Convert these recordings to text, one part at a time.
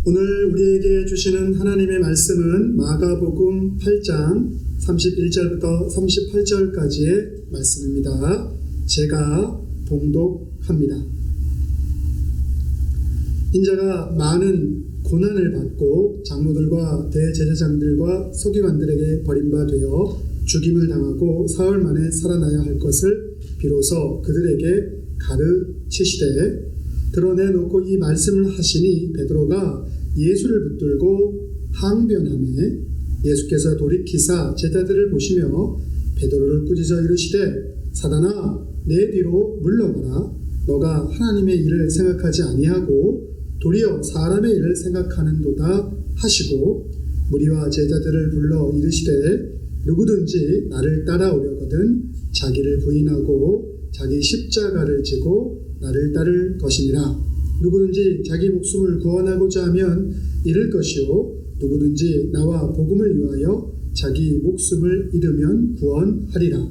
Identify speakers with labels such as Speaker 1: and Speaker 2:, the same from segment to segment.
Speaker 1: 오늘 우리에게 주시는 하나님의 말씀은 마가복음 8장 31절부터 38절까지의 말씀입니다. 제가 봉독합니다. 인자가 많은 고난을 받고 장로들과 대제사장들과 서기관들에게 버림받아 죽임을 당하고 사흘 만에 살아나야 할 것을 비로소 그들에게 가르치시되 드러내놓고 이 말씀을 하시니 베드로가 예수를 붙들고 항변하매 예수께서 돌이키사 제자들을 보시며 베드로를 꾸짖어 이르시되 사단아 내 뒤로 물러가라. 너가 하나님의 일을 생각하지 아니하고 도리어 사람의 일을 생각하는도다 하시고 무리와 제자들을 불러 이르시되 누구든지 나를 따라오려거든 자기를 부인하고 자기 십자가를 지고 나를 따를 것이니라. 누구든지 자기 목숨을 구원하고자 하면 잃을 것이요 누구든지 나와 복음을 위하여 자기 목숨을 잃으면 구원하리라.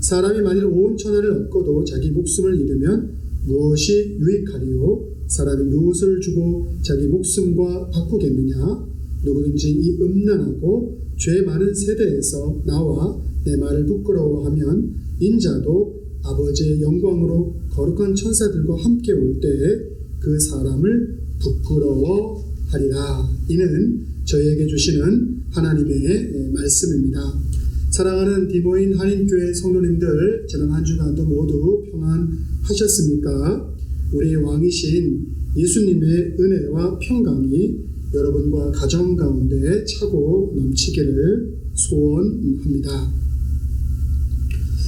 Speaker 1: 사람이 만일 온 천하를 얻고도 자기 목숨을 잃으면 무엇이 유익하리요? 사람이 무엇을 주고 자기 목숨과 바꾸겠느냐? 누구든지 이 음란하고 죄 많은 세대에서 나와 내 말을 부끄러워하면 인자도 아버지의 영광으로 거룩한 천사들과 함께 올 때에 그 사람을 부끄러워하리라. 이는 저희에게 주시는 하나님의 말씀입니다. 사랑하는 디모인 한인교회 성도님들, 지난 한 주간도 모두 평안하셨습니까? 우리의 왕이신 예수님의 은혜와 평강이 여러분과 가정 가운데 차고 넘치기를 소원합니다.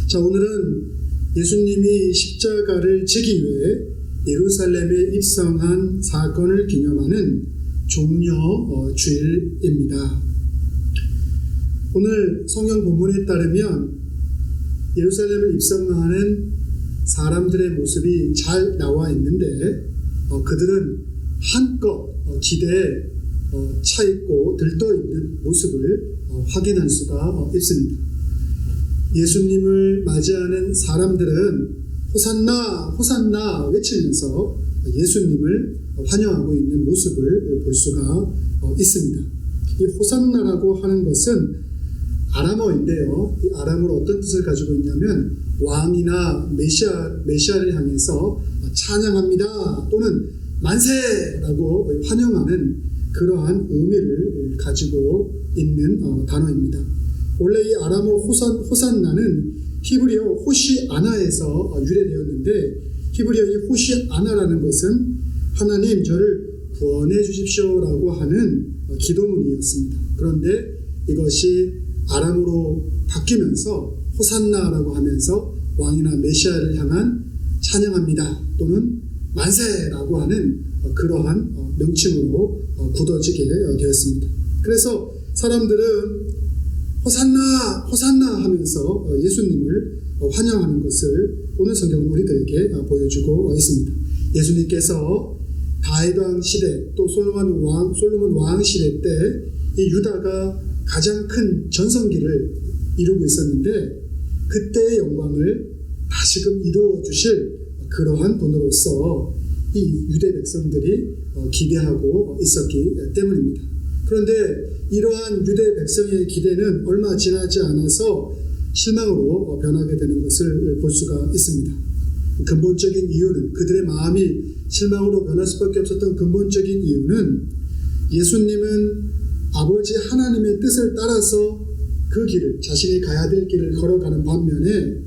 Speaker 1: 자, 오늘은 예수님이 십자가를 지기 위해 예루살렘에 입성한 사건을 기념하는 종려주일입니다. 오늘 성경 본문에 따르면 예루살렘을 입성하는 사람들의 모습이 잘 나와 있는데 그들은 한껏 기대에 차 있고 들떠 있는 모습을 확인할 수가 있습니다. 예수님을 맞이하는 사람들은 호산나 호산나 외치면서 예수님을 환영하고 있는 모습을 볼 수가 있습니다. 이 호산나라고 하는 것은 아람어인데요. 이 아람어로 어떤 뜻을 가지고 있냐면 왕이나 메시아를 향해서 찬양합니다 또는 만세라고 환영하는 그러한 의미를 가지고 있는 단어입니다. 원래 이 아람어 호산나는 히브리어 호시아나에서 유래되었는데 히브리어 이 호시아나라는 것은 하나님 저를 구원해 주십시오라고 하는 기도문이었습니다. 그런데 이것이 아람어로 바뀌면서 호산나라고 하면서 왕이나 메시아를 향한 찬양합니다 또는 만세라고 하는 그러한 명칭으로 굳어지게 되었습니다. 그래서 사람들은 호산나 호산나 하면서 예수님을 환영하는 것을 오늘 성경은 우리들에게 보여주고 있습니다. 예수님께서 다윗 왕 시대 또 솔로몬 왕 시대 때 이 유다가 가장 큰 전성기를 이루고 있었는데 그때의 영광을 다시금 이루어 주실 그러한 분으로서 이 유대 백성들이 기대하고 있었기 때문입니다. 그런데 이러한 유대 백성의 기대는 얼마 지나지 않아서 실망으로 변하게 되는 것을 볼 수가 있습니다. 근본적인 이유는 그들의 마음이 실망으로 변할 수밖에 없었던 근본적인 이유는 예수님은 아버지 하나님의 뜻을 따라서 그 길을 자신이 가야 될 길을 걸어가는 반면에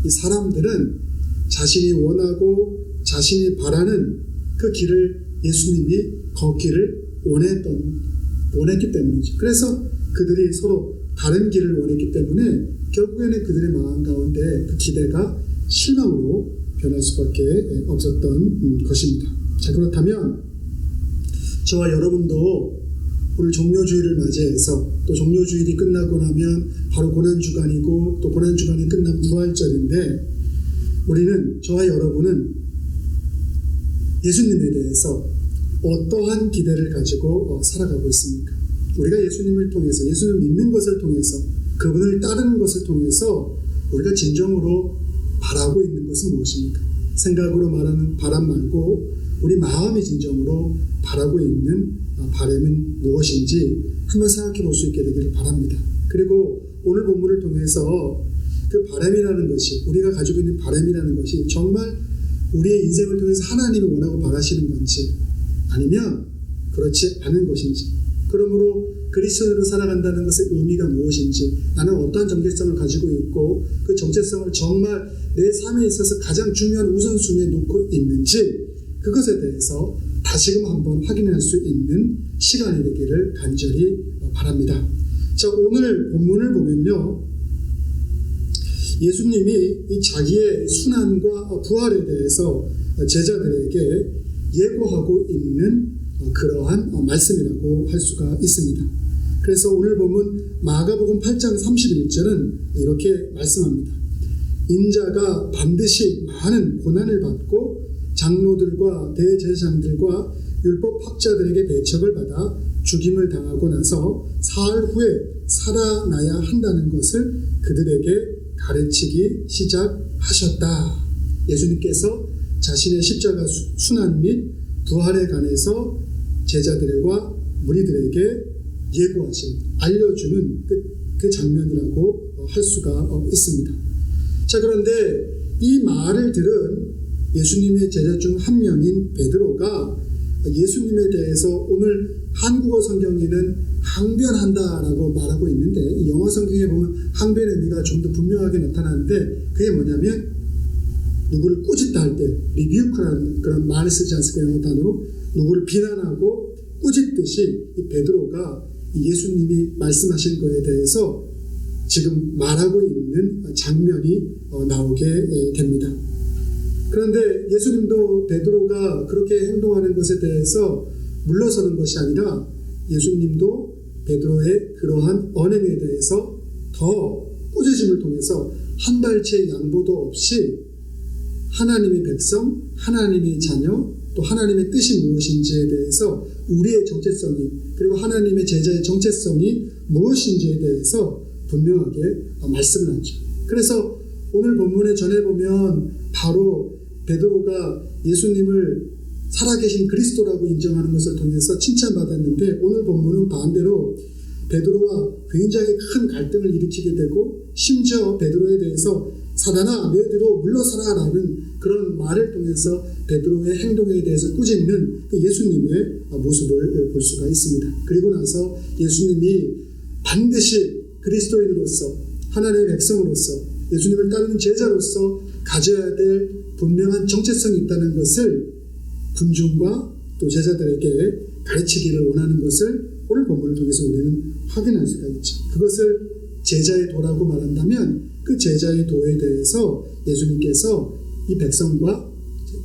Speaker 1: 이 사람들은 자신이 원하고 자신이 바라는 그 길을 예수님이 걷기를 원했기 때문이죠. 그래서 그들이 서로 다른 길을 원했기 때문에 결국에는 그들의 마음 가운데 그 기대가 실망으로 변할 수밖에 없었던 것입니다. 자, 그렇다면 저와 여러분도 오늘 종료주일을 맞이해서 또 종료주일이 끝나고 나면 바로 고난주간이고 또 고난주간이 끝나면 부활절인데 우리는 저와 여러분은 예수님에 대해서 어떠한 기대를 가지고 살아가고 있습니까? 우리가 예수님을 통해서 예수님을 믿는 것을 통해서 그분을 따르는 것을 통해서 우리가 진정으로 바라고 있는 것은 무엇입니까? 생각으로 말하는 바람 말고 우리 마음이 진정으로 바라고 있는 바람은 무엇인지 한번 생각해 볼 수 있게 되기를 바랍니다. 그리고 오늘 본문을 통해서 그 바람이라는 것이, 우리가 가지고 있는 바람이라는 것이 정말 우리의 인생을 통해서 하나님이 원하고 바라시는 건지, 아니면 그렇지 않은 것인지, 그러므로 그리스도인으로 살아간다는 것의 의미가 무엇인지, 나는 어떠한 정체성을 가지고 있고 그 정체성을 정말 내 삶에 있어서 가장 중요한 우선순위에 놓고 있는지, 그것에 대해서 다시금 한번 확인할 수 있는 시간이 되기를 간절히 바랍니다. 자, 오늘 본문을 보면요, 예수님이 이 자기의 순환과 부활에 대해서 제자들에게 예고하고 있는 그러한 말씀이라고 할 수가 있습니다. 그래서 오늘 보면 마가복음 8장 31절은 이렇게 말씀합니다. 인자가 반드시 많은 고난을 받고 장로들과 대제사장들과 율법학자들에게 배척을 받아 죽임을 당하고 나서 사흘 후에 살아나야 한다는 것을 그들에게 가르치기 시작하셨다. 예수님께서 자신의 십자가 순환 및 부활에 관해서 제자들과 무리들에게 예고하신, 알려주는 그 장면이라고 할 수가 있습니다. 자, 그런데 이 말을 들은 예수님의 제자 중 한 명인 베드로가 예수님에 대해서 오늘 한국어 성경에는 항변한다라고 말하고 있는데, 영어 성경에 보면 항변의 의미가 좀 더 분명하게 나타나는데, 그게 뭐냐면 누구를 꾸짖다 할 때 리뷰크라는 그런 말을 쓰지 않습니까? 영어 단어로 누구를 비난하고 꾸짖듯이 이 베드로가 예수님이 말씀하신 거에 대해서 지금 말하고 있는 장면이 나오게 됩니다. 그런데 예수님도 베드로가 그렇게 행동하는 것에 대해서 물러서는 것이 아니라 예수님도 베드로의 그러한 언행에 대해서 더 꾸짖음을 통해서 한 발치의 양보도 없이 하나님의 백성, 하나님의 자녀, 또 하나님의 뜻이 무엇인지에 대해서 우리의 정체성이, 그리고 하나님의 제자의 정체성이 무엇인지에 대해서 분명하게 말씀을 하죠. 그래서 오늘 본문에 전해보면 바로 베드로가 예수님을 살아계신 그리스도라고 인정하는 것을 통해서 칭찬받았는데, 오늘 본문은 반대로 베드로와 굉장히 큰 갈등을 일으키게 되고, 심지어 베드로에 대해서 사단아 너희들로 물러서라 라는 그런 말을 통해서 베드로의 행동에 대해서 꾸짖는 예수님의 모습을 볼 수가 있습니다. 그리고 나서 예수님이 반드시 그리스도인으로서, 하나님의 백성으로서, 예수님을 따르는 제자로서 가져야 될 분명한 정체성이 있다는 것을 군중과 또 제자들에게 가르치기를 원하는 것을 오늘 본문을 통해서 우리는 확인할 수가 있죠. 그것을 제자의 도라고 말한다면 그 제자의 도에 대해서 예수님께서 이 백성과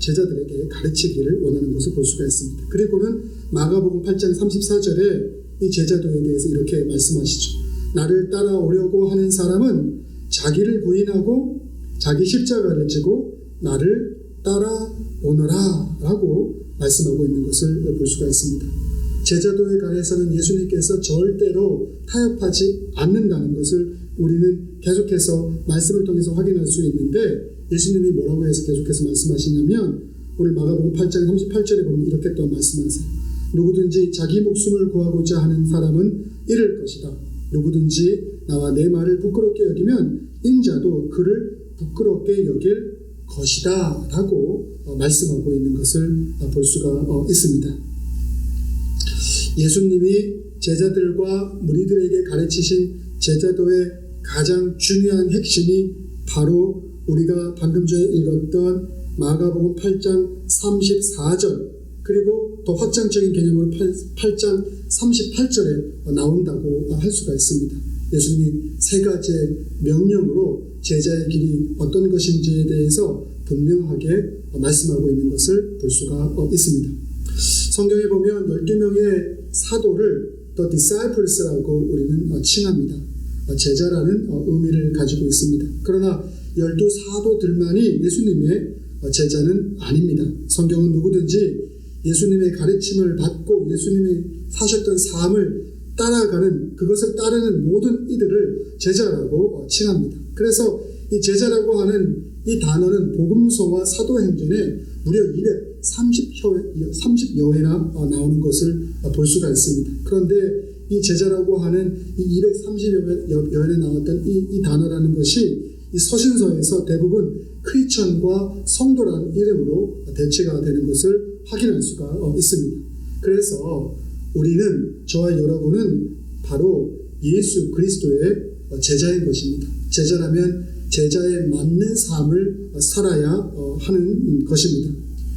Speaker 1: 제자들에게 가르치기를 원하는 것을 볼 수가 있습니다. 그리고는 마가복음 8장 34절에 이 제자도에 대해서 이렇게 말씀하시죠. 나를 따라오려고 하는 사람은 자기를 부인하고 자기 십자가를 지고 나를 따라오너라 라고 말씀하고 있는 것을 볼 수가 있습니다. 제자도에 관해서는 예수님께서 절대로 타협하지 않는다는 것을 우리는 계속해서 말씀을 통해서 확인할 수 있는데, 예수님이 뭐라고 해서 계속해서 말씀하시냐면 오늘 마가복음 8장 38절에 보면 이렇게 또 말씀하세요. 누구든지 자기 목숨을 구하고자 하는 사람은 잃을 것이다. 누구든지 나와 내 말을 부끄럽게 여기면 인자도 그를 부끄럽게 여길 것이다 라고 말씀하고 있는 것을 볼 수가 있습니다. 예수님이 제자들과 무리들에게 가르치신 제자도의 가장 중요한 핵심이 바로 우리가 방금 전에 읽었던 마가복음 8장 34절, 그리고 더 확장적인 개념으로 8장 38절에 나온다고 할 수가 있습니다. 예수님이 세 가지의 명령으로 제자의 길이 어떤 것인지에 대해서 분명하게 말씀하고 있는 것을 볼 수가 있습니다. 성경에 보면 12명의 사도를 The Disciples라고 우리는 칭합니다. 제자라는 의미를 가지고 있습니다. 그러나 12사도들만이 예수님의 제자는 아닙니다. 성경은 누구든지 예수님의 가르침을 받고 예수님이 사셨던 삶을 따라가는, 그것을 따르는 모든 이들을 제자라고 칭합니다. 그래서 이 제자라고 하는 이 단어는 복음서와 사도행전에 무려 230여 회나 나오는 것을 볼 수가 있습니다. 그런데 이 제자라고 하는 이 230여 회에 나왔던 이 단어라는 것이 이 서신서에서 대부분 크리스천과 성도라는 이름으로 대체가 되는 것을 확인할 수가 있습니다. 그래서 우리는, 저와 여러분은 바로 예수 그리스도의 제자인 것입니다. 제자라면 제자에 맞는 삶을 살아야 하는 것입니다.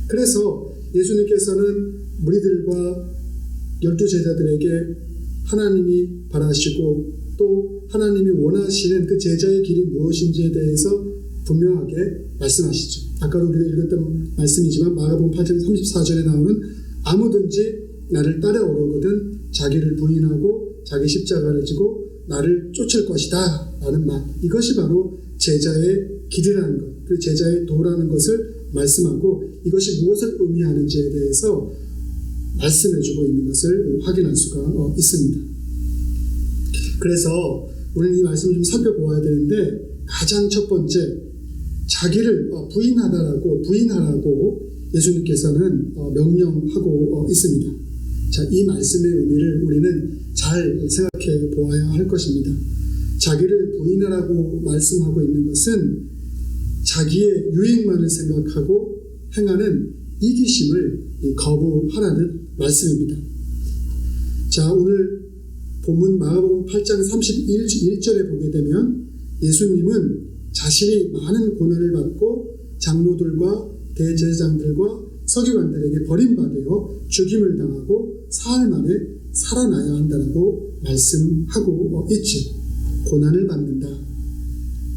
Speaker 1: 그래서 예수님께서는 무리들과 12제자들에게 하나님이 바라시고 또 하나님이 원하시는 그 제자의 길이 무엇인지에 대해서 분명하게 말씀하시죠. 아까도 우리가 읽었던 말씀이지만 마가복음 8장 34절에 나오는 아무든지 나를 따라오려거든 자기를 부인하고 자기 십자가를 지고 나를 쫓을 것이다 라는 말, 이것이 바로 제자의 길이라는 것, 그 제자의 도라는 것을 말씀하고 이것이 무엇을 의미하는지에 대해서 말씀해주고 있는 것을 확인할 수가 있습니다. 그래서 우리는 이 말씀을 좀 살펴보아야 되는데, 가장 첫 번째, 자기를 부인하라고 예수님께서는 명령하고 있습니다. 자, 이 말씀의 의미를 우리는 잘 생각해 보아야 할 것입니다. 자기를 부인하라고 말씀하고 있는 것은 자기의 유익만을 생각하고 행하는 이기심을 거부하라는 말씀입니다. 자, 오늘 본문 마가복음 8장 31절에 보게 되면 예수님은 자신이 많은 고난을 받고 장로들과 대제사장들과 서기관들에게 버림받아 죽임을 당하고 사흘 만에 살아나야 한다고 말씀하고 있죠. 고난을 받는다,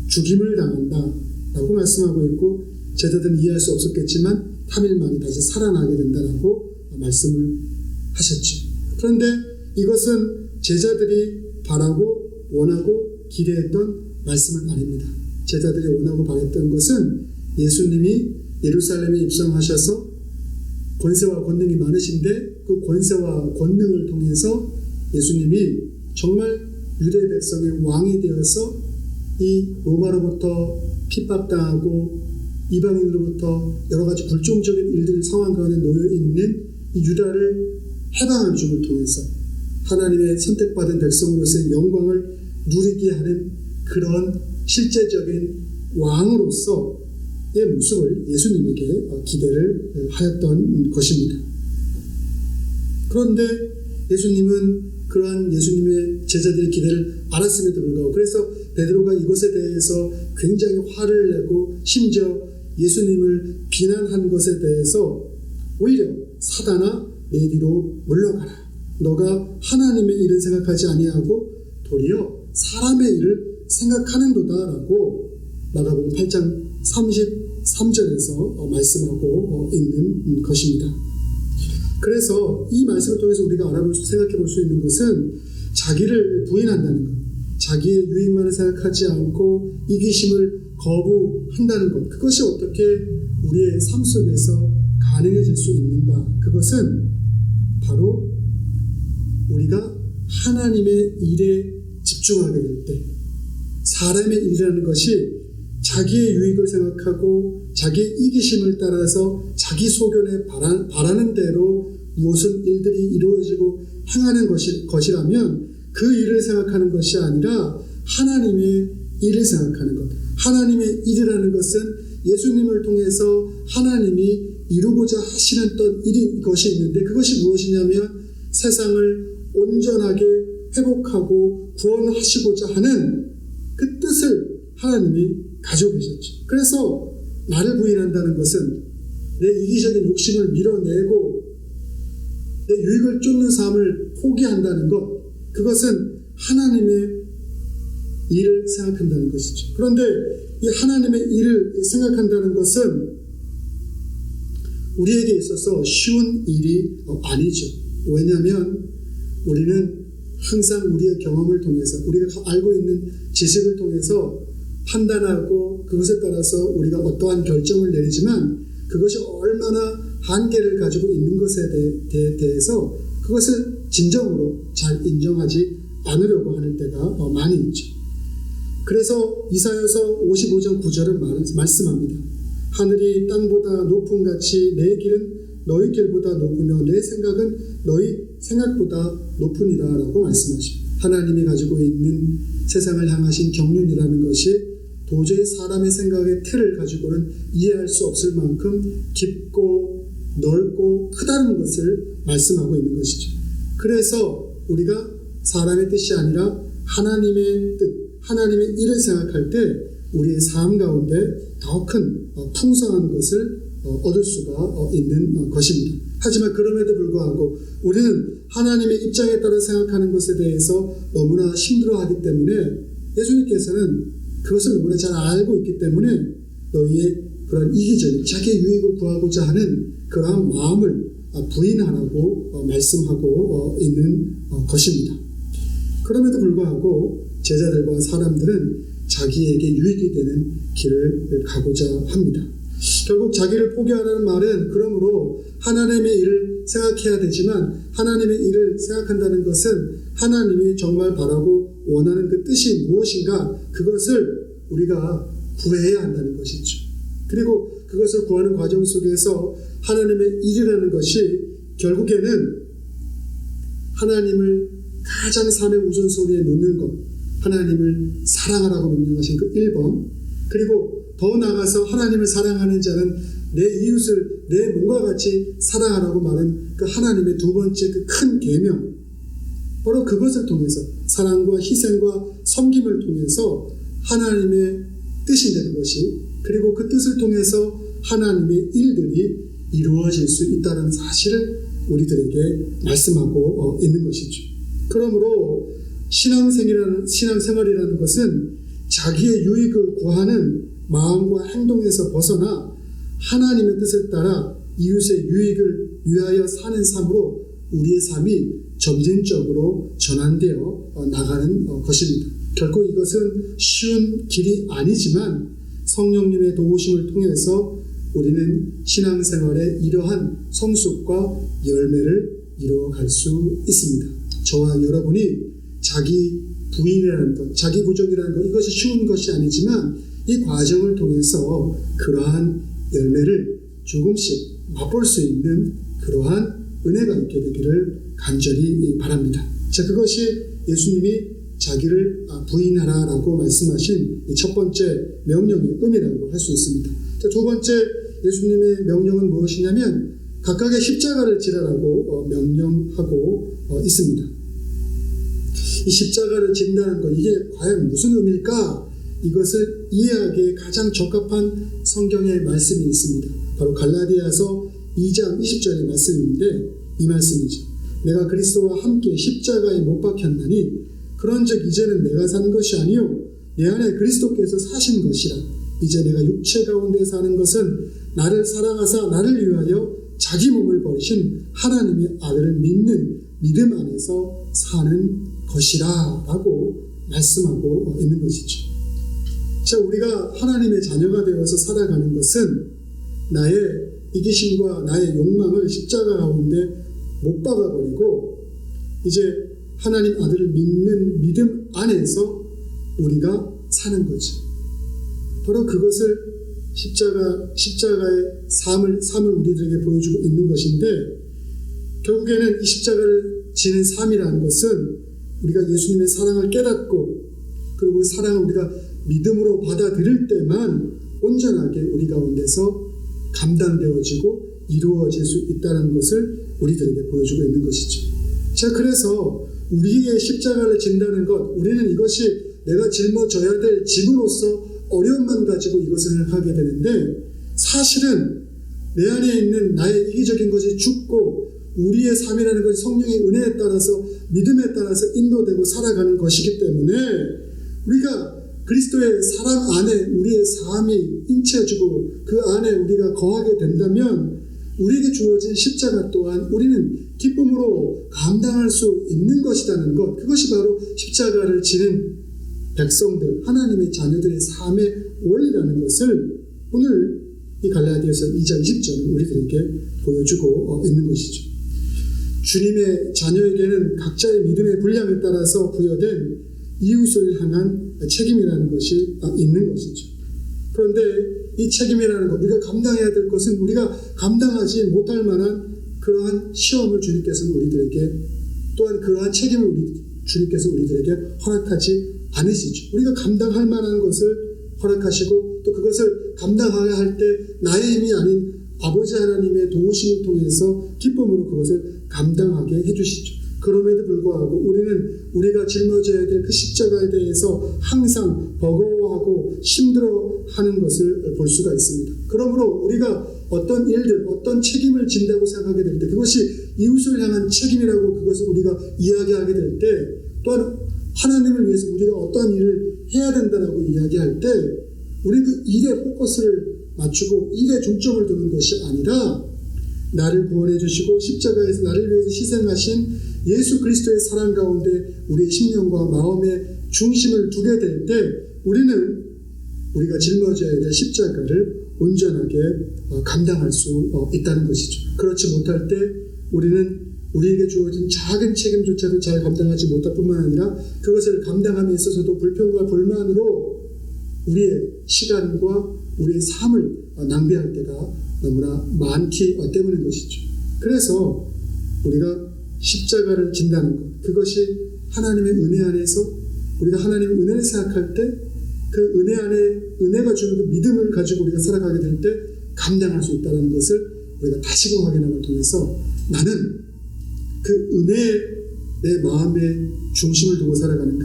Speaker 1: 죽임을 당한다 라고 말씀하고 있고, 제자들은 이해할 수 없었겠지만 3일 만에 다시 살아나게 된다라고 말씀을 하셨죠. 그런데 이것은 제자들이 바라고 원하고 기대했던 말씀은 아닙니다. 제자들이 원하고 바랬던 것은 예수님이 예루살렘에 입성하셔서 권세와 권능이 많으신데 그 권세와 권능을 통해서 예수님이 정말 유대 백성의 왕이 되어서 이 로마로부터 핍박당하고 이방인으로부터 여러 가지 불종적인 일들 상황 가운데 놓여 있는 이 유다를 해방한 줌을 통해서 하나님의 선택받은 백성으로서의 영광을 누리게 하는 그런 실제적인 왕으로서의 모습을 예수님에게 기대를 하였던 것입니다. 그런데 예수님은 그러한 예수님의 제자들의 기대를 알았음에도 불구하고, 그래서 베드로가 이것에 대해서 굉장히 화를 내고 심지어 예수님을 비난한 것에 대해서 오히려 사단아 내 뒤로 물러가라, 너가 하나님의 일을 생각하지 아니하고 도리어 사람의 일을 생각하는도다 라고 마가복음 8장 33절에서 말씀하고 있는 것입니다. 그래서 이 말씀을 통해서 우리가 생각해 볼 수 있는 것은 자기를 부인한다는 것, 자기의 유익만을 생각하지 않고 이기심을 거부한다는 것, 그것이 어떻게 우리의 삶 속에서 가능해질 수 있는가? 그것은 바로 우리가 하나님의 일에 집중하게 될 때, 사람의 일이라는 것이 자기의 유익을 생각하고 자기의 이기심을 따라서 자기 소견에 바라는 대로 무슨 일들이 이루어지고 행하는 것이라면 그 일을 생각하는 것이 아니라 하나님의 일을 생각하는 것. 하나님의 일이라는 것은 예수님을 통해서 하나님이 이루고자 하시는 것이 있는데, 그것이 무엇이냐면 세상을 온전하게 회복하고 구원하시고자 하는 그 뜻을 하나님이 가지고 계셨죠. 그래서 나를 부인한다는 것은 내 이기적인 욕심을 밀어내고 내 유익을 쫓는 삶을 포기한다는 것, 그것은 하나님의 일을 생각한다는 것이죠. 그런데 이 하나님의 일을 생각한다는 것은 우리에게 있어서 쉬운 일이 아니죠. 왜냐하면 우리는 항상 우리의 경험을 통해서, 우리가 알고 있는 지식을 통해서 판단하고 그것에 따라서 우리가 어떠한 결정을 내리지만 그것이 얼마나 한계를 가지고 있는 것에 대해서 그것을 진정으로 잘 인정하지 않으려고 하는 때가 많이 있죠. 그래서 이사야서 55장 9절은 말씀합니다. 하늘이 땅보다 높음같이 내 길은 너희 길보다 높으며 내 생각은 너희 생각보다 높으니라 라고 말씀하십니다. 하나님이 가지고 있는 세상을 향하신 경륜이라는 것이 도저히 사람의 생각의 틀을 가지고는 이해할 수 없을 만큼 깊고 넓고 크다는 것을 말씀하고 있는 것이죠. 그래서 우리가 사람의 뜻이 아니라 하나님의 뜻, 하나님의 일을 생각할 때 우리의 삶 가운데 더 큰 풍성한 것을 얻을 수가 있는 것입니다. 하지만 그럼에도 불구하고 우리는 하나님의 입장에 따라 생각하는 것에 대해서 너무나 힘들어하기 때문에 예수님께서는 그것을 너무나 잘 알고 있기 때문에 너희의 그런 이기적인 자기의 유익을 구하고자 하는 그러한 마음을 부인하라고 말씀하고 있는 것입니다. 그럼에도 불구하고 제자들과 사람들은 자기에게 유익이 되는 길을 가고자 합니다. 결국 자기를 포기하라는 말은 그러므로 하나님의 일을 생각해야 되지만 하나님의 일을 생각한다는 것은 하나님이 정말 바라고 원하는 그 뜻이 무엇인가 그것을 우리가 구해야 한다는 것이죠. 그리고 그것을 구하는 과정 속에서 하나님의 일이라는 것이 결국에는 하나님을 가장 삶의 우선순위에 놓는 것, 하나님을 사랑하라고 명령하신 그 1번, 그리고 더 나아가서 하나님을 사랑하는 자는 내 이웃을 내 몸과 같이 사랑하라고 말한 그 하나님의 두 번째 그 큰 계명, 바로 그것을 통해서 사랑과 희생과 섬김을 통해서 하나님의 뜻인데 그것이, 그리고 그 뜻을 통해서 하나님의 일들이 이루어질 수 있다는 사실을 우리들에게 말씀하고 있는 것이죠. 그러므로 신앙생활이라는 것은 자기의 유익을 구하는 마음과 행동에서 벗어나 하나님의 뜻을 따라 이웃의 유익을 위하여 사는 삶으로 우리의 삶이 점진적으로 전환되어 나가는 것입니다. 결코 이것은 쉬운 길이 아니지만 성령님의 도우심을 통해서 우리는 신앙생활의 이러한 성숙과 열매를 이루어갈 수 있습니다. 저와 여러분이 자기 부인이라는 것, 자기 부족이라는 것, 이것이 쉬운 것이 아니지만 이 과정을 통해서 그러한 열매를 조금씩 맛볼 수 있는 그러한 은혜가 있게 되기를 간절히 바랍니다. 자, 그것이 예수님이 자기를 부인하라라고 말씀하신 첫 번째 명령의 의미라고 할 수 있습니다. 자, 두 번째 예수님의 명령은 무엇이냐면 각각의 십자가를 지라라고 명령하고 있습니다. 이 십자가를 진다는 것, 이게 과연 무슨 의미일까? 이것을 이해하기에 가장 적합한 성경의 말씀이 있습니다. 바로 갈라디아서 2장 20절의 말씀인데 이 말씀이죠. 내가 그리스도와 함께 십자가에 못 박혔나니 그런즉 이제는 내가 산 것이 아니요 내 안에 그리스도께서 사신 것이라. 이제 내가 육체 가운데 사는 것은 나를 사랑하사 나를 위하여 자기 몸을 버리신 하나님의 아들을 믿는 믿음 안에서 사는 것이라 라고 말씀하고 있는 것이죠. 자, 우리가 하나님의 자녀가 되어서 살아가는 것은 나의 이기심과 나의 욕망을 십자가 가운데 못 박아버리고 이제 하나님 아들을 믿는 믿음 안에서 우리가 사는 거죠. 바로 그것을 십자가의 삶을 우리들에게 보여주고 있는 것인데 결국에는 이 십자가를 지는 삶이라는 것은 우리가 예수님의 사랑을 깨닫고 그리고 그 사랑을 우리가 믿음으로 받아들일 때만 온전하게 우리 가운데서 감당되어지고 이루어질 수 있다는 것을 우리들에게 보여주고 있는 것이죠. 자, 그래서 우리의 십자가를 진다는 것, 우리는 이것이 내가 짊어져야 될 짐으로서 어려움만 가지고 이것을 하게 되는데 사실은 내 안에 있는 나의 이기적인 것이 죽고 우리의 삶이라는 것이 성령의 은혜에 따라서 믿음에 따라서 인도되고 살아가는 것이기 때문에 우리가 그리스도의 사랑 안에 우리의 삶이 인체해지고 그 안에 우리가 거하게 된다면 우리에게 주어진 십자가 또한 우리는 기쁨으로 감당할 수 있는 것이라는 것, 그것이 바로 십자가를 지는 백성들, 하나님의 자녀들의 삶의 원리라는 것을 오늘 이 갈라디아서 2장 20절은 우리들에게 보여주고 있는 것이죠. 주님의 자녀에게는 각자의 믿음의 분량에 따라서 부여된 이웃을 향한 책임이라는 것이 있는 것이죠. 그런데 이 책임이라는 것, 우리가 감당해야 될 것은 우리가 감당하지 못할 만한 그러한 시험을 주님께서는 우리들에게, 또한 그러한 책임을 주님께서 우리들에게 허락하지 않으시죠. 우리가 감당할 만한 것을 허락하시고, 또 그것을 감당해야 할 때 나의 힘이 아닌 아버지 하나님의 도우심을 통해서 기쁨으로 그것을 감당하게 해주시죠. 그럼에도 불구하고 우리는 우리가 짊어져야 될 그 십자가에 대해서 항상 버거워하고 힘들어하는 것을 볼 수가 있습니다. 그러므로 우리가 어떤 일들, 어떤 책임을 진다고 생각하게 될 때, 그것이 이웃을 향한 책임이라고 그것을 우리가 이야기하게 될 때, 또한 하나님을 위해서 우리가 어떤 일을 해야 된다라고 이야기할 때, 우리는 그 일에 포커스를 맞추고 일에 중점을 두는 것이 아니라, 나를 구원해 주시고 십자가에서 나를 위해서 희생하신 예수 그리스도의 사랑 가운데 우리의 심령과 마음의 중심을 두게 될 때, 우리는 우리가 짊어져야 될 십자가를 온전하게 감당할 수 있다는 것이죠. 그렇지 못할 때 우리는 우리에게 주어진 작은 책임조차도 잘 감당하지 못할 뿐만 아니라 그것을 감당함에 있어서도 불평과 불만으로 우리의 시간과 우리의 삶을 낭비할 때가 너무나 많기 때문인 것이죠. 그래서 우리가 십자가를 진다는 것, 그것이 하나님의 은혜 안에서 우리가 하나님의 은혜를 생각할 때 그 은혜 안에 은혜가 주는 그 믿음을 가지고 우리가 살아가게 될 때 감당할 수 있다는 것을 우리가 다시금 확인함을 통해서, 나는 그 은혜에 내 마음의 중심을 두고 살아가는가,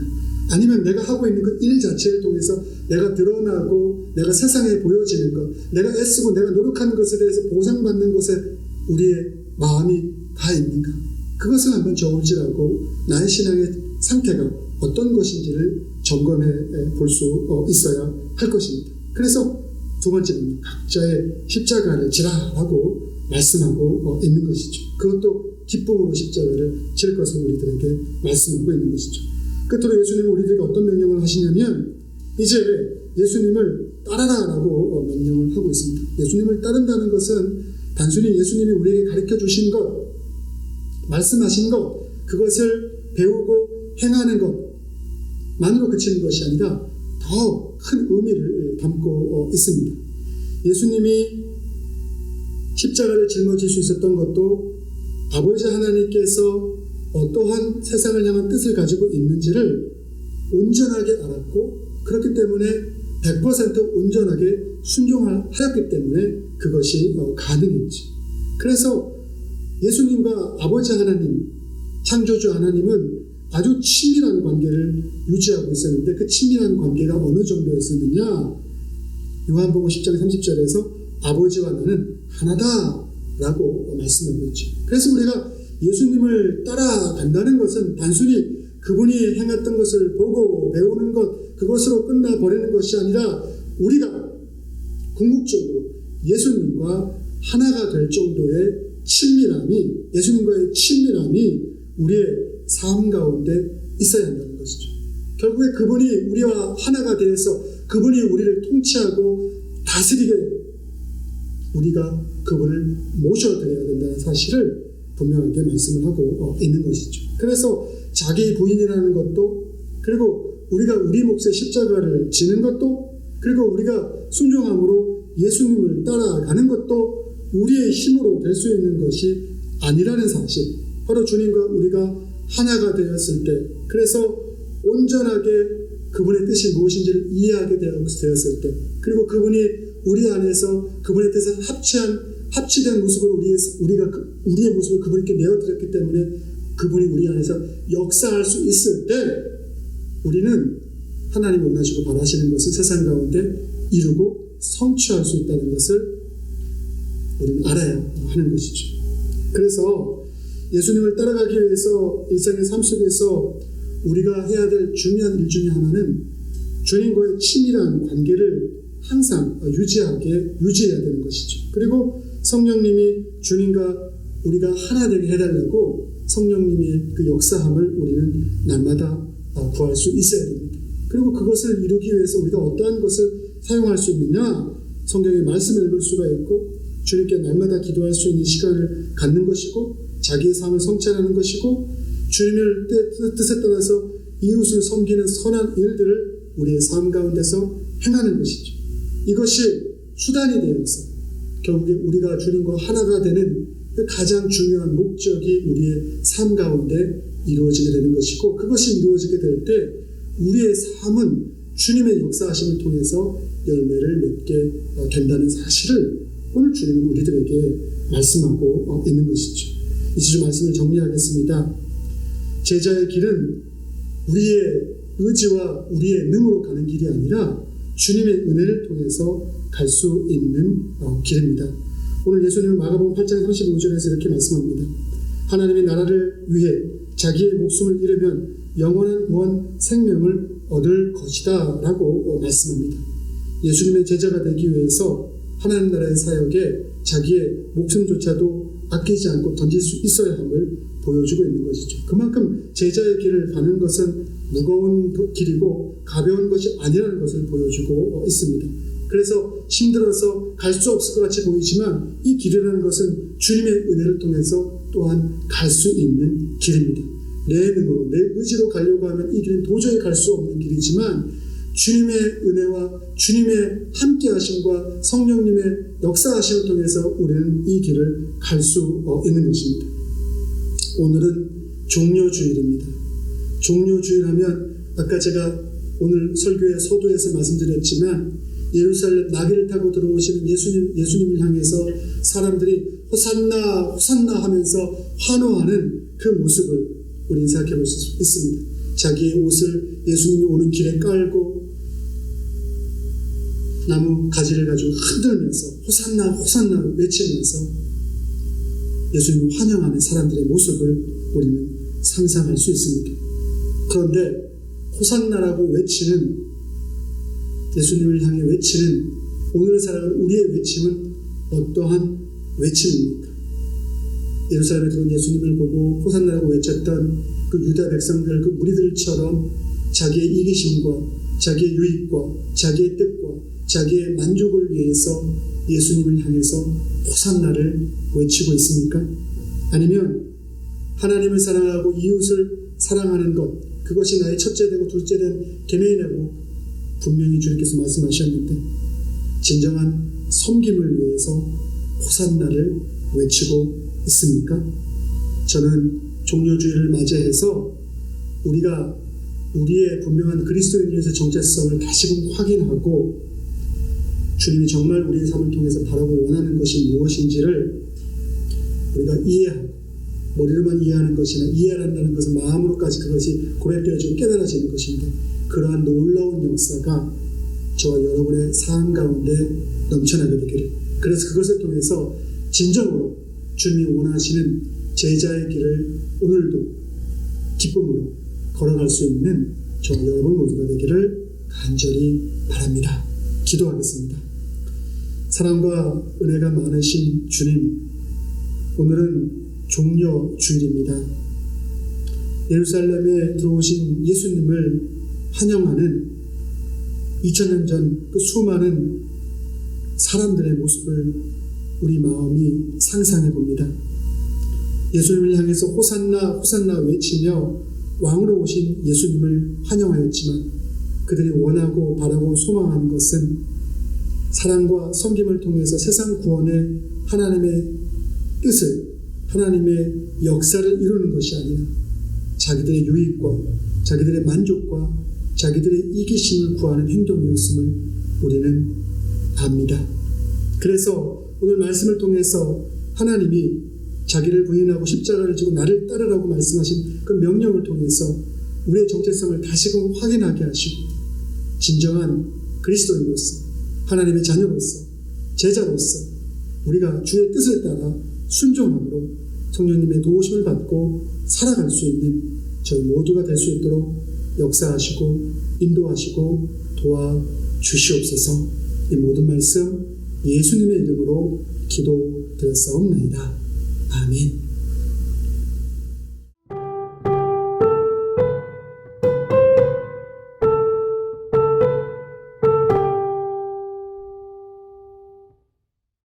Speaker 1: 아니면 내가 하고 있는 그 일 자체를 통해서 내가 드러나고 내가 세상에 보여지는 것, 내가 애쓰고 내가 노력하는 것에 대해서 보상받는 것에 우리의 마음이 가 있는가, 그것을 한번 저울질하고 나의 신앙의 상태가 어떤 것인지를 점검해 볼 수 있어야 할 것입니다. 그래서 두 번째는 각자의 십자가를 지라라고 말씀하고 있는 것이죠. 그것도 기쁨으로 십자가를 질 것을 우리들에게 말씀하고 있는 것이죠. 끝으로 예수님은 우리들에게 어떤 명령을 하시냐면, 이제 예수님을 따라라라고 명령을 하고 있습니다. 예수님을 따른다는 것은 단순히 예수님이 우리에게 가르쳐 주신 것, 말씀하신 것, 그것을 배우고 행하는 것만으로 그치는 것이 아니라 더 큰 의미를 담고 있습니다. 예수님이 십자가를 짊어질 수 있었던 것도 아버지 하나님께서 어떠한 세상을 향한 뜻을 가지고 있는지를 온전하게 알았고, 그렇기 때문에 100% 온전하게 순종하였기 때문에 그것이 가능했지. 그래서 예수님과 아버지 하나님, 창조주 하나님은 아주 친밀한 관계를 유지하고 있었는데, 그 친밀한 관계가 어느 정도였었느냐, 요한복음 10장 30절에서 아버지와 나는 하나다 라고 말씀하고 있죠. 그래서 우리가 예수님을 따라간다는 것은 단순히 그분이 행했던 것을 보고 배우는 것, 그것으로 끝나버리는 것이 아니라, 우리가 궁극적으로 예수님과 하나가 될 정도의 친밀함이, 예수님과의 친밀함이 우리의 삶 가운데 있어야 한다는 것이죠. 결국에 그분이 우리와 하나가 되어서 그분이 우리를 통치하고 다스리게 우리가 그분을 모셔드려야 된다는 사실을 분명하게 말씀을 하고 있는 것이죠. 그래서 자기 부인이라는 것도, 그리고 우리가 우리 몫의 십자가를 지는 것도, 그리고 우리가 순종함으로 예수님을 따라가는 것도 우리의 힘으로 될 수 있는 것이 아니라는 사실, 바로 주님과 우리가 하나가 되었을 때, 그래서 온전하게 그분의 뜻이 무엇인지를 이해하게 되었을 때, 그리고 그분이 우리 안에서 그분의 뜻을 합치된 모습으로 우리가 우리의 모습을 그분께 내어드렸기 때문에 그분이 우리 안에서 역사할 수 있을 때, 우리는 하나님이 원하시고 바라시는 것을 세상 가운데 이루고 성취할 수 있다는 것을 우리는 알아야 하는 것이죠. 그래서 예수님을 따라가기 위해서 일상의 삶 속에서 우리가 해야 될 중요한 일 중에 하나는 주님과의 친밀한 관계를 항상 유지해야 되는 것이죠. 그리고 성령님이 주님과 우리가 하나 되게 해달라고 성령님의 그 역사함을 우리는 날마다 구할 수 있어야 됩니다. 그리고 그것을 이루기 위해서 우리가 어떠한 것을 사용할 수 있느냐, 성경의 말씀을 읽을 수가 있고 주님께 날마다 기도할 수 있는 시간을 갖는 것이고, 자기의 삶을 성찰하는 것이고, 주님의 뜻에 따라서 이웃을 섬기는 선한 일들을 우리의 삶 가운데서 행하는 것이죠. 이것이 수단이 되어서 결국에 우리가 주님과 하나가 되는 그 가장 중요한 목적이 우리의 삶 가운데 이루어지게 되는 것이고, 그것이 이루어지게 될 때 우리의 삶은 주님의 역사하심을 통해서 열매를 맺게 된다는 사실을 오늘 주님은 우리들에게 말씀하고 있는 것이죠. 이 주 말씀을 정리하겠습니다. 제자의 길은 우리의 의지와 우리의 능으로 가는 길이 아니라 주님의 은혜를 통해서 갈 수 있는 길입니다. 오늘 예수님은 마가복음 8장 35절에서 이렇게 말씀합니다. 하나님의 나라를 위해 자기의 목숨을 잃으면 영원한 구원 생명을 얻을 것이다 라고 말씀합니다. 예수님의 제자가 되기 위해서 하나님 나라의 사역에 자기의 목숨조차도 아끼지 않고 던질 수 있어야 함을 보여주고 있는 것이죠. 그만큼 제자의 길을 가는 것은 무거운 길이고 가벼운 것이 아니라는 것을 보여주고 있습니다. 그래서 힘들어서 갈 수 없을 것 같이 보이지만 이 길이라는 것은 주님의 은혜를 통해서 또한 갈 수 있는 길입니다. 내 능으로, 내 의지로 가려고 하면 이 길은 도저히 갈 수 없는 길이지만 주님의 은혜와 주님의 함께하심과 성령님의 역사하심을 통해서 우리는 이 길을 갈 수 있는 것입니다. 오늘은 종료주일입니다. 종료주일하면 아까 제가 오늘 설교의 서두에서 말씀드렸지만 예루살렘 나귀를 타고 들어오시는 예수님을 향해서 사람들이 호산나 호산나 하면서 환호하는 그 모습을 우리는 생각해 볼 수 있습니다. 자기의 옷을 예수님이 오는 길에 깔고 나무 가지를 가지고 흔들면서 호산나 호산나 외치면서 예수님을 환영하는 사람들의 모습을 우리는 상상할 수 있습니다. 그런데 호산나라고 외치는, 예수님을 향해 외치는 오늘 살아가는 우리의 외침은 어떠한 외침입니까? 예루살렘에 들어온 예수님을 보고 호산나라고 외쳤던 그 유다 백성들, 그 무리들처럼 자기의 이기심과 자기의 유익과 자기의 뜻과 자기의 만족을 위해서 예수님을 향해서 호산나를 외치고 있습니까? 아니면 하나님을 사랑하고 이웃을 사랑하는 것, 그것이 나의 첫째 되고 둘째 된 계명이라고 분명히 주님께서 말씀하셨는데 진정한 섬김을 위해서 호산나를 외치고 있습니까? 저는 종료주의를 맞이해서 우리가 우리의 분명한 그리스도인으로서의 정체성을 다시금 확인하고 주님이 정말 우리의 삶을 통해서 바라고 원하는 것이 무엇인지를 우리가 이해하고, 머리로만 이해하는 것이나 이해한다는 것은 마음으로까지 그것이 고백되어지고 깨달아지는 것인데, 그러한 놀라운 역사가 저와 여러분의 삶 가운데 넘쳐나게 되기를, 그래서 그것을 통해서 진정으로 주님이 원하시는 제자의 길을 오늘도 기쁨으로 걸어갈 수 있는 저와 여러분 모두가 되기를 간절히 바랍니다. 기도하겠습니다. 사랑과 은혜가 많으신 주님, 오늘은 종료주일입니다. 예루살렘에 들어오신 예수님을 환영하는 2000년 전 그 수많은 사람들의 모습을 우리 마음이 상상해 봅니다. 예수님을 향해서 호산나 호산나 외치며 왕으로 오신 예수님을 환영하였지만 그들이 원하고 바라고 소망하는 것은 사랑과 섬김을 통해서 세상 구원의 하나님의 뜻을, 하나님의 역사를 이루는 것이 아니라 자기들의 유익과 자기들의 만족과 자기들의 이기심을 구하는 행동이었음을 우리는 압니다. 그래서 오늘 말씀을 통해서 하나님이 자기를 부인하고 십자가를 지고 나를 따르라고 말씀하신 그 명령을 통해서 우리의 정체성을 다시금 확인하게 하시고 진정한 그리스도인으로서, 하나님의 자녀로서, 제자로서 우리가 주의 뜻을 따라 순종함으로 성령님의 도우심을 받고 살아갈 수 있는 저희 모두가 될 수 있도록 역사하시고 인도하시고 도와주시옵소서. 이 모든 말씀 예수님의 이름으로 기도드렸사옵나이다. 아멘.